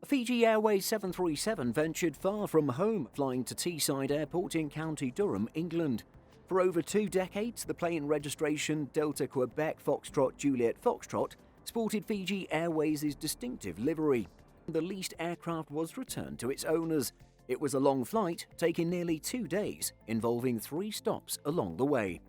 Fiji Airways 737 ventured far from home, flying to Teesside Airport in County Durham, England. For over 2 decades, the plane registration Delta Quebec Foxtrot Juliet Foxtrot sported Fiji Airways' distinctive livery. The leased aircraft was returned to its owners. It was a long flight, taking nearly 2 days, involving 3 stops along the way.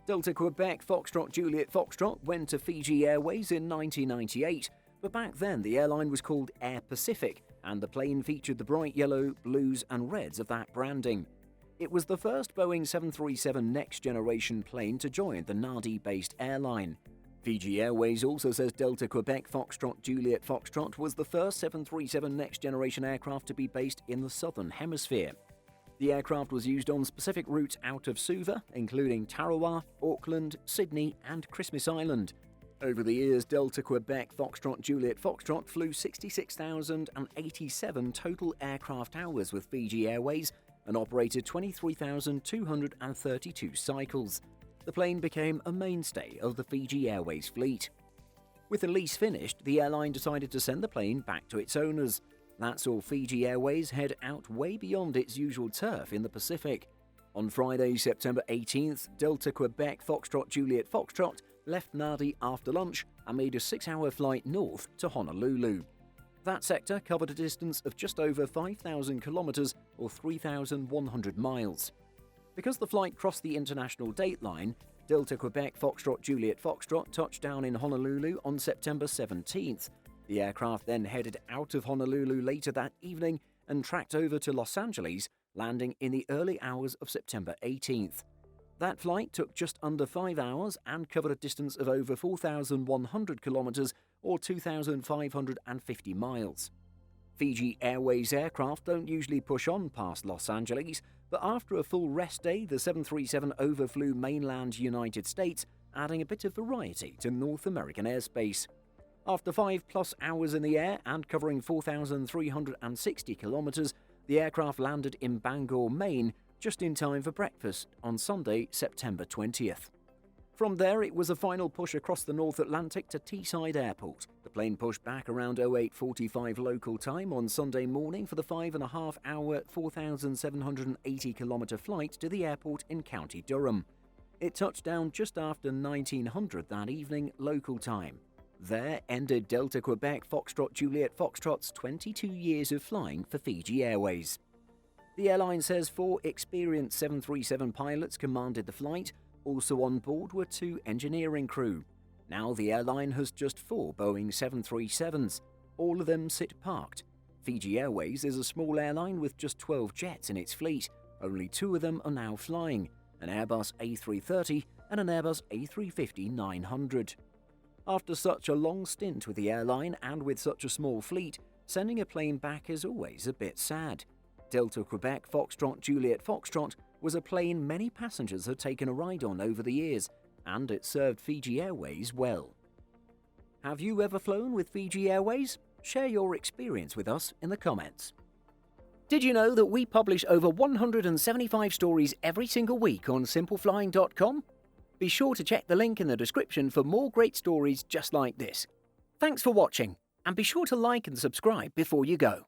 Delta Quebec Foxtrot Juliet Foxtrot went to Fiji Airways in 1998, but back then the airline was called Air Pacific, and the plane featured the bright yellow, blues and reds of that branding. It was the first Boeing 737 Next Generation plane to join the Nadi-based airline. Fiji Airways also says Delta Quebec Foxtrot Juliet Foxtrot was the first 737 Next Generation aircraft to be based in the Southern Hemisphere. The aircraft was used on specific routes out of Suva, including Tarawa, Auckland, Sydney and Christmas Island. Over the years, Delta Quebec Foxtrot Juliet Foxtrot flew 66,087 total aircraft hours with Fiji Airways and operated 23,232 cycles. The plane became a mainstay of the Fiji Airways fleet. With the lease finished, the airline decided to send the plane back to its owners. That saw Fiji Airways head out way beyond its usual turf in the Pacific. On Friday, September 18th, Delta Quebec Foxtrot Juliet Foxtrot left Nadi after lunch and made a 6-hour flight north to Honolulu. That sector covered a distance of just over 5,000 kilometers or 3,100 miles. Because the flight crossed the international date line, Delta Quebec Foxtrot Juliet Foxtrot touched down in Honolulu on September 17th. The aircraft then headed out of Honolulu later that evening and tracked over to Los Angeles, landing in the early hours of September 18th. That flight took just under 5 hours and covered a distance of over 4,100 kilometers or 2,550 miles. Fiji Airways aircraft don't usually push on past Los Angeles, but after a full rest day, the 737 overflew mainland United States, adding a bit of variety to North American airspace. After 5+ hours in the air and covering 4,360 kilometers, the aircraft landed in Bangor, Maine, just in time for breakfast on Sunday, September 20th. From there, it was a final push across the North Atlantic to Teesside Airport. The plane pushed back around 08:45 local time on Sunday morning for the 5.5-hour, 4,780-kilometer flight to the airport in County Durham. It touched down just after 1900 that evening local time. There ended Delta Quebec Foxtrot Juliet Foxtrot's 22 years of flying for Fiji Airways. The airline says 4 experienced 737 pilots commanded the flight. Also on board were 2 engineering crew. Now the airline has just 4 Boeing 737s. All of them sit parked. Fiji Airways is a small airline with just 12 jets in its fleet. Only 2 of them are now flying, an Airbus A330 and an Airbus A350-900. After such a long stint with the airline and with such a small fleet, sending a plane back is always a bit sad. Delta Quebec Foxtrot Juliet Foxtrot was a plane many passengers had taken a ride on over the years, and it served Fiji Airways well. Have you ever flown with Fiji Airways? Share your experience with us in the comments. Did you know that we publish over 175 stories every single week on simpleflying.com? Be sure to check the link in the description for more great stories just like this. Thanks for watching, and be sure to like and subscribe before you go.